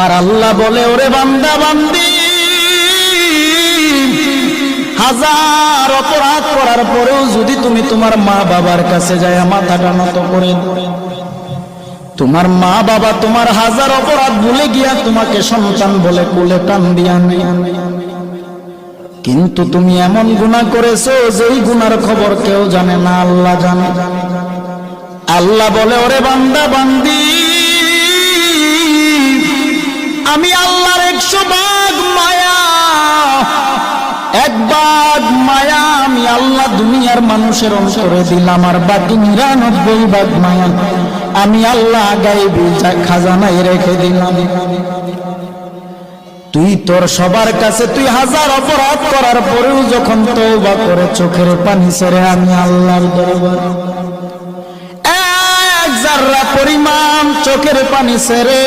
আর আল্লাহ বলে, ওরে বান্দা বান্দি, হাজার অপরাধ করার পরেও যদি তুমি তোমার মা বাবার কাছে যায় মাথাটা নত করে, তোমার মা বাবা তোমার হাজার অপরাধ ভুলে গিয়া তোমাকে সন্তান বলে কোলে টান দিয়া নেয়, কিন্তু তুমি এমন গুনাহ করেছো যেই গুনার খবর কেউ জানে না, আল্লাহ জানে। আল্লাহ বলে, ওরে বান্দা বান্দি, আমি আল্লাহর 100 ভাগ মায়া, 1 ভাগ মায়া আমি আল্লাহ দুনিয়ার মানুষের অন্তরে দিলাম, আর বাকি 99 ভাগ মায়া আমি আল্লাহ গায়বী খাজানায় রেখে দিলাম। তুই তোর সবার কাছে তুই হাজার অপরাধ করার পরেও যখন তওবা করে চোখের পানি ছেড়ে আমি আল্লাহর দরবারে 1 জাররা পরিমাণ চোখের পানি ছেড়ে